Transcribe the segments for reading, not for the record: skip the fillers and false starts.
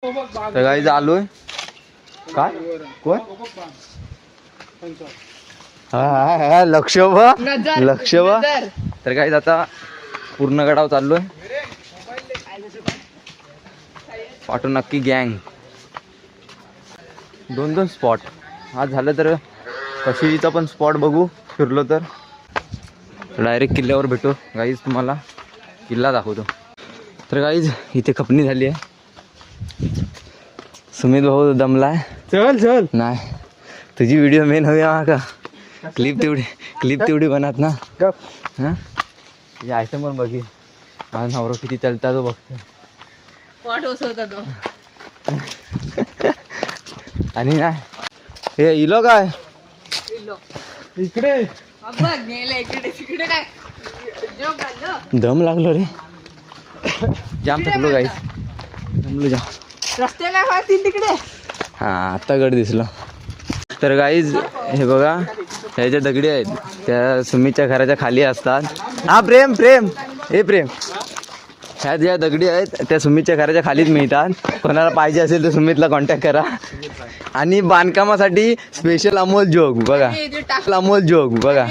तर गाईज आलोय काय कोण हा लक्ष तर गाईज आता पूर्ण गडाव चाललोय पाठवून नक्की गँग 2-2 स्पॉट आज झालं तर कशीचा पण स्पॉट बघू फिरलो तर डायरेक्ट किल्ल्यावर भेटू गाईज तुम्हाला किल्ला दाखवतो तर गाईज इथे खपणी झाली आहे सुमित भाऊ दमलाय चल नाही तुझी व्हिडिओ मेन हवी का क्लिप तेवढी बनत ना हां यायचं पण बघी माझा नवरा किती चालता तो बघतो आणि नाही हे इलो काय इकडे दम लागलो रे जाम थकलो गाईस दमलो जाम तिकडे हा आता गड दिसलो तर गाईज हे बघा ह्या ज्या दगडी आहेत त्या सुमितच्या घराच्या खाली असतात हा प्रेम हे प्रेम ह्या ज्या दगडी आहेत त्या सुमितच्या घराच्या खालीच मिळतात कोणाला पाहिजे असेल तर सुमितला कॉन्टॅक्ट करा आणि बांधकामासाठी स्पेशल अमोल जोग बघा अमोल जोग बघा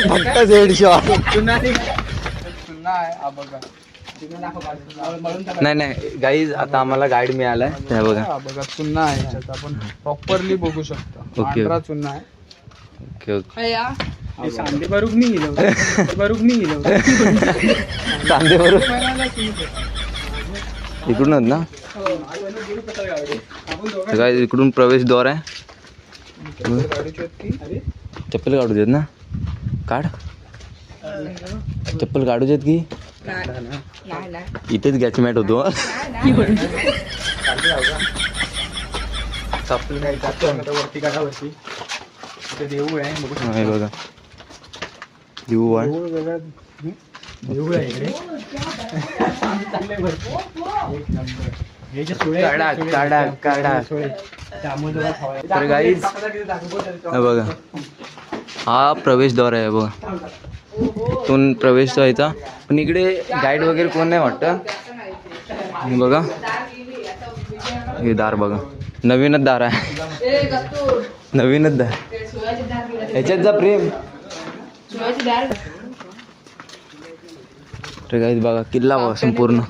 फक्त हेडशॉट नाही गाईज आता आम्हाला गाईड मिळालाय त्या बघा चुन्ना आहे आपण प्रॉपरली बघू शकतो ओके चुन्ना आहे ओके ओके सांदे बरोबर नाही गेलो कांदे बरोबर इकडूनच ना काय इकडून प्रवेशद्वार आहे चप्पल काढू देत ना काढ चप्पल काढू देत की इथेच गॅच मॅट होतो वरती काढावरती देऊळ आहे बघा देऊळ आहे देऊळ आहे इकडे काढा तर गाईज बघा हा प्रवेशद्वार आहे बघा इथून प्रवेश व्हायचा पण इकडे गाईड वगैरे कोण नाही वाटतं बघा हे दार बघा नवीनच दार आहे नवीनच दार ह्याच्यात जा प्रेम तर गाईज बघा किल्ला बघा संपूर्ण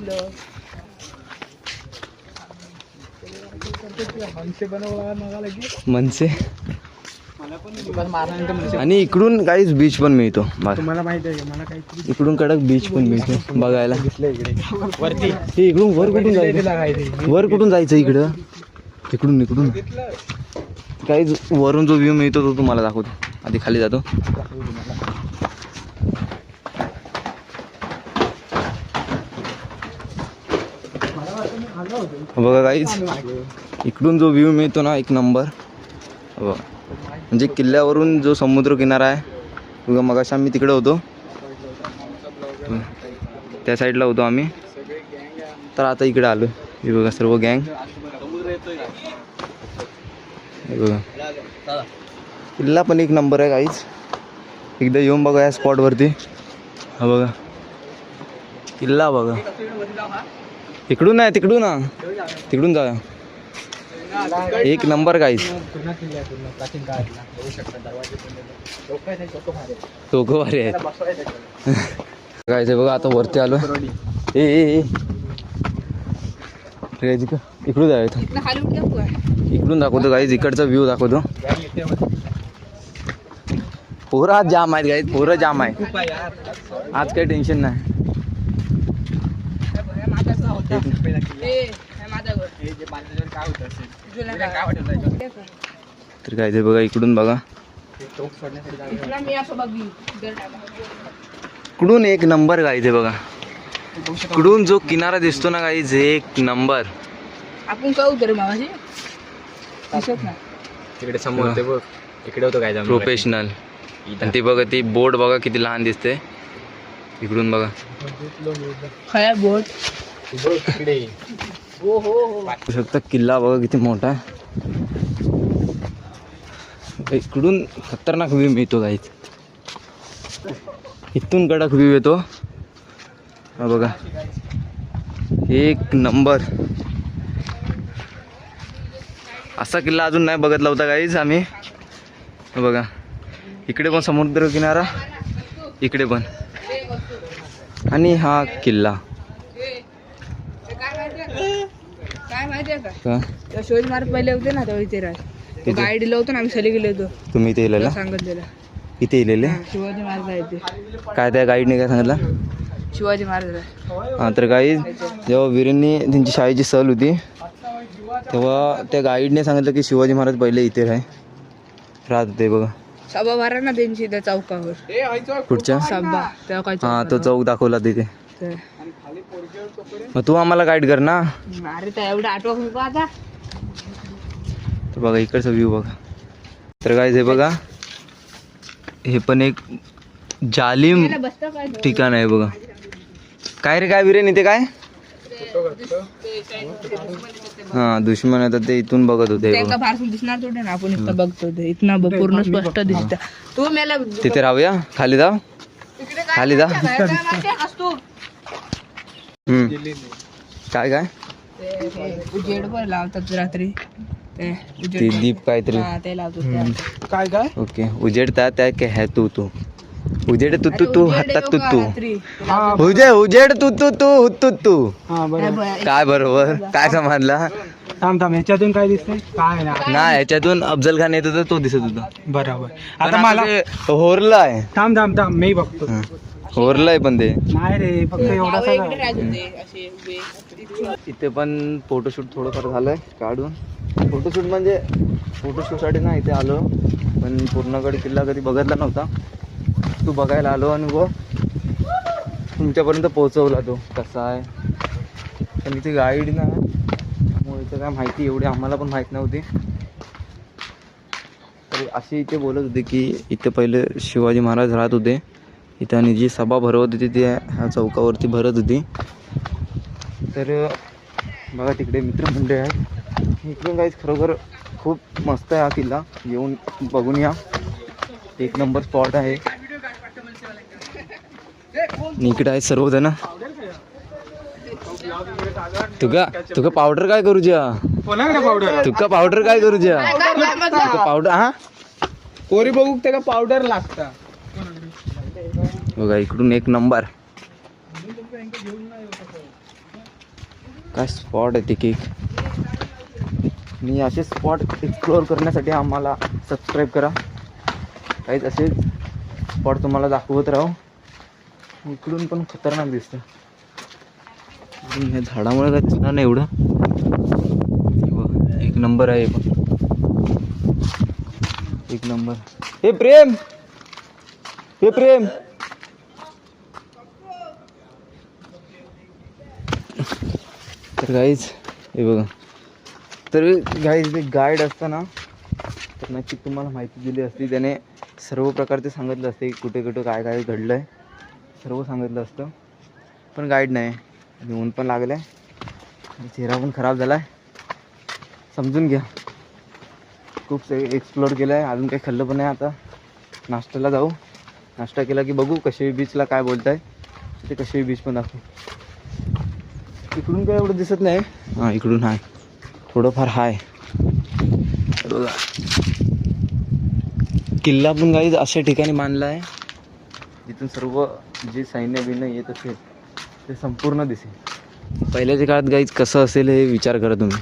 मनसे आणि इकडून काहीच बीच पण मिळतो तुम्हाला माहिती आहे मला काही इकडून कडक बीच पण मिळतो बघायला वरती हे इकडून वर कुठून जायचं वर कुठून जायचं इकडं इकडून काहीच वरून जो व्ह्यू मिळतो तो तुम्हाला दाखवतो आधी खाली जातो बघा काहीच इकडून जो व्ह्यू मिळतो ना एक नंबर बघा म्हणजे किल्ल्यावरून जो समुद्र किनारा आहे बघा मगाशी आम्ही तिकडे होतो त्या साईडला होतो आम्ही तर आता इकडे आलो हे बघा सर्व गँग हे बघा किल्ला पण एक नंबर आहे काहीच एकदा येऊन बघा या स्पॉटवरती हा बघा किल्ला बघा इकडून नाही तिकडून जा एक नंबर काहीच टोकं भारी आहेत काय ते बघा आता वरती आलो ए इकडून जायचं इकडून दाखवतो गाईज इकडचा व्ह्यू दाखवतो पोरं आज जाम आहेत गाईज पोरं जाम आहे आज काही टेन्शन नाही तर काय ते बघा इकडून बघा इकडून एक नंबर गायचे बघा इकडून जो किनारा दिसतो ना गाईज एक नंबर आपण काय उतर मामाजी तिकडे समोर ते बघ इकडे होतो काय प्रोफेशनल आणि ते बघा ती बोट बघा किती लहान दिसते इकडून बघा काय बोट बघू शकता किल्ला बघा किती मोठा आहे इकडून खतरनाक व्ह्यू मिळतो गाईज इथून कडक व्ह्यू येतो हा बघा एक नंबर. असा किल्ला अजून नाही बघितला होता गाईज आम्ही. हे बघा इकडे पण समुद्र किनारा, इकडे पण, आणि हा किल्ला. काय माहितीये का, शिवाजी महाराज पहिले होते ना तेव्हा इथे राहत. गाडी दिलं होतं ना, आम्ही सली गेलो होतो. तुम्ही इथे इलेला, सांगत दिला इथे इलेले. शिवाजी महाराज आहे ते. काय त्या गाईडने काय सांगितलं? शिवाजी महाराज आहे. हां तर गाईड, जेव्हा वीरांनी त्यांची शाळेची सहल होती तेव्हा त्या गाईडने सांगितलं की शिवाजी महाराज पहिले इथे राहत होते. बघा सभा भरा ना त्यांची त्या चौकावर. कुठच्या सभा तेव्हा काय हां तो चौक दाखवला तिथे. ते. मग तू आम्हाला गाईड कर ना. अरे त्या एवढं आठवण नको आता. तर बघा इकडचा व्ह्यू बघा. तर गाईज हे बघा, हे पण एक जालिम बसतं काय ठिकाण आहे बघा. काय रे काय वीरेन इथे काय? हां दुश्मन येतात ते इथून बघत होते. त्यांना फारसून दिसणार थोडे ना, आपण इथं बघतो ते इथनं पूर्ण स्पष्ट दिसतं. तू मेला तिथे राहूया, खाली जाऊ, खाली जा. काय काय उजेड पण लावतात रात्री ते. ते दीप काहीतरी ते लावतात. काय काय ओके. उजेडता त्या काय है तू उजेड तू हातात तू उजेड तू हा बरोबर. काय बरोबर काय समजला? थांब ह्याच्यातून काय दिसतंय? काय ना ह्याच्यातून अफजल खान येत होता, तो दिसत होता. बरोबर. आता मला होरलाय. थांब मी बघतो. होरलाय पण ते नाही रे, फक्त एवढा इथे पण फोटोशूट थोडंफार झालंय काढून. फोटोशूट म्हणजे फोटोशूटसाठी ना इथे आलो, पण पूर्णगड किल्ला कधी बघितला नव्हता. तू बघायला आलो आणि व तुमच्यापर्यंत पोहोचवला तो कसा आहे. पण इथे गाईड ना मग इथं काय माहिती एवढी आम्हाला पण माहीत नव्हती. तर अशी इथे बोलत होते की इथे पहिले शिवाजी महाराज राहत होते इथं, आणि जी सभा भरवत होती ती ह्या चौकावरती भरत होती. तर बघा तिकडे मित्रमंडळ आहे. इकडून काहीच खरोखर खूप मस्त आहे हा किल्ला, येऊन बघून या. एक नंबर स्पॉट आहे. इकडे आहे सर्वजण. तुका पावडर काय करूच्या? तुका पावडर काय करूच्या? पावडर हा कोरी बघू त्याला पावडर लागता. बघा इकडून एक नंबर काय स्पॉट आहे ते. आणि असे स्पॉट एक्सप्लोअर करण्यासाठी आम्हाला सबस्क्राईब करा. काहीच असे स्पॉट तुम्हाला दाखवत राहू. इकडून पण खतरनाक दिसतं. ह्या झाडामुळे काय दिसणार नाही एवढं. एक नंबर आहे पण, एक नंबर. हे प्रेम तर गाईज हे बघा. तर गाईज गाईड असताना तर नक्की तुम्हाला माहिती दिली असती. त्याने सर्व प्रकारचे सांगितलं असते कुठे कुठे काय काय घडलं आहे, सर्व सांगितलं असतं. पण गाईड नाही. आणि ऊन पण लागलं आहे, चेहरा पण खराब झाला आहे. समजून घ्या. खूप एक्सप्लोअर केलं आहे, अजून काही खाल्लं पण नाही. आता नाश्त्याला जाऊ. नाश्ता केला की बघू कशेळी बीचला काय बोलत आहे. ते कशेळी बीच पण दाखवू. इकडून काय एवढं दिसत नाही. हां इकडून आहे थोडंफार आहे. बघा किल्ला पण काही अशा ठिकाणी बांधला आहे जिथून सर्व जे सैन्य बिन्य येत असेल ते संपूर्ण दिसेल. पहिल्याच्या काळात गाईज कसं असेल हे विचार करा तुम्ही.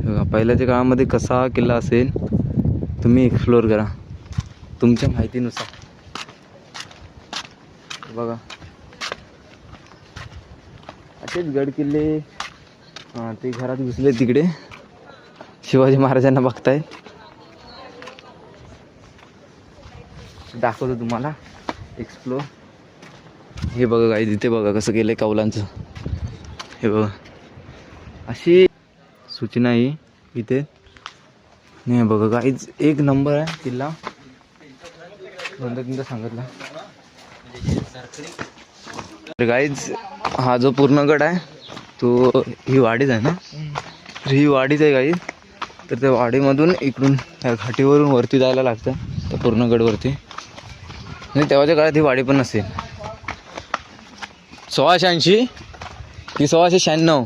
बघा पहिल्याच्या काळामध्ये कसा किल्ला असेल तुम्ही एक्सप्लोअर करा तुमच्या माहितीनुसार. बघा असेच गड किल्ले. हां ते घरात घुसले तिकडे शिवाजी महाराजांना बघताय. दाखवतो तुम्हाला एक्सप्लोर. हे बघा गाईज इथे बघा कसं केलं आहे कौलांचं. हे बघा अशी सूचना आहे इथे. नाही बघा गाईज एक नंबर आहे किल्ला. तुमचं सांगितलं. तर गाईज हा जो पूर्ण गड आहे तो ही वाडीच आहे ना. तर ही वाडीच आहे गाईज. तर त्या वाडीमधून इकडून ह्या घाटीवरून वरती जायला लागतं त्या पूर्ण गडवरती. आणि तेव्हाच्या काळात ही वाडी पण नसेल. 1680 ही 1696.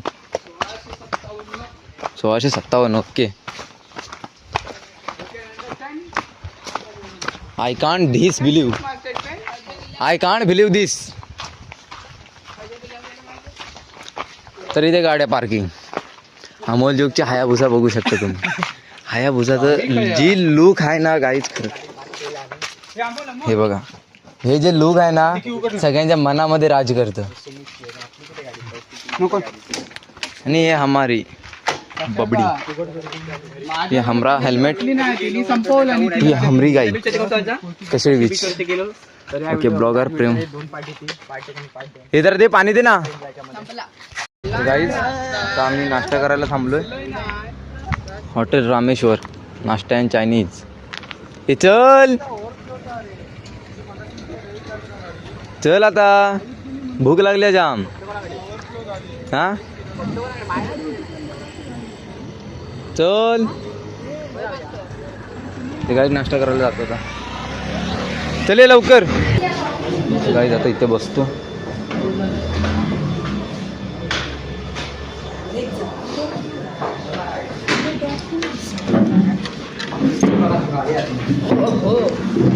1657. ओके. आय कांट बिलीव्ह दिस. तर इथे गाड्या पार्किंग. अमोल जोगची हायाबुसा बघू शकता तुम्ही. हायाबुसाचं जी लुक आहे ना गाईच खरं. हे बघा, हे जे लुक आहे ना सगळ्यांच्या मनामध्ये राज करतं. आणि हे हमारी बबडी, हे हमरा हेल्मेट, ही हमरी गाई कशी बीच. ओके. ब्लॉगर प्रेम, इधर दे पाणी दे ना. गाईज आता आम्ही नाश्ता करायला थांबलोय हॉटेल रामेश्वर, नाश्ता अँड चायनीज. हे चल चल आता, भूक लागली जाम. हा चल. ते गाईज नाश्ता करायला जातो आता. चल ये लवकर. गाईज आता इथे बसतो.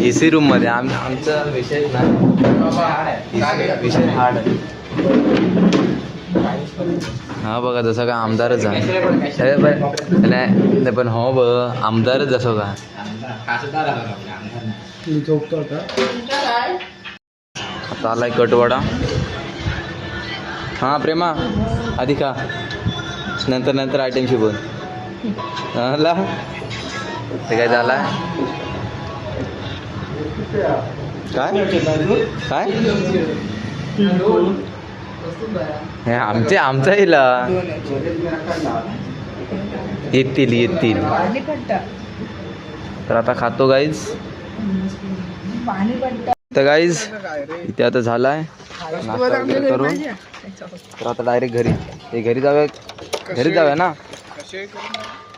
एसी रूम मध्ये आमचा विषय नाही, विषय हार्ड आहे. हा बघा जसं का आमदारच आहे पण हो ब आमदारच जसं का. आता आलाय कटवाडा. हा प्रेमा आधी का नंतर आयटमशी बोल. आला ते काय झाला काय काय हे आमचा येला येतील. तर आता खातो गाईज. तर गाईज इथे आता झालाय नाश्ता वगैरे करून. तर आता डायरेक्ट घरी जाऊया ना.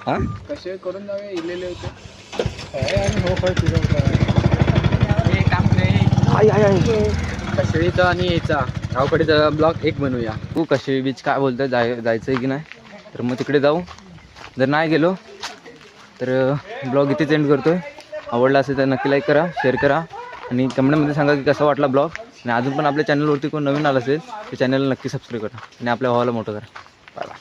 हा कसे करून जाऊया. इलेले होते कशेळीचा आणि याचा गावकडे ब्लॉग एक बनवूया. तू कशेळी बीच काय बोलतोय, जायचं आहे की नाही. तर मग तिकडे जाऊ. जर नाही गेलो तर ब्लॉग इथेच एंड करतोय. आवडला असेल तर नक्की लाईक करा, शेअर करा आणि कमेंटमध्ये सांगा की कसा वाटला ब्लॉग. आणि अजून पण आपल्या चॅनलवरती कोण नवीन आलं असेल तर चॅनलला नक्की सबस्क्राईब करा आणि आपल्या भावाला मोठं करा. Bye bye.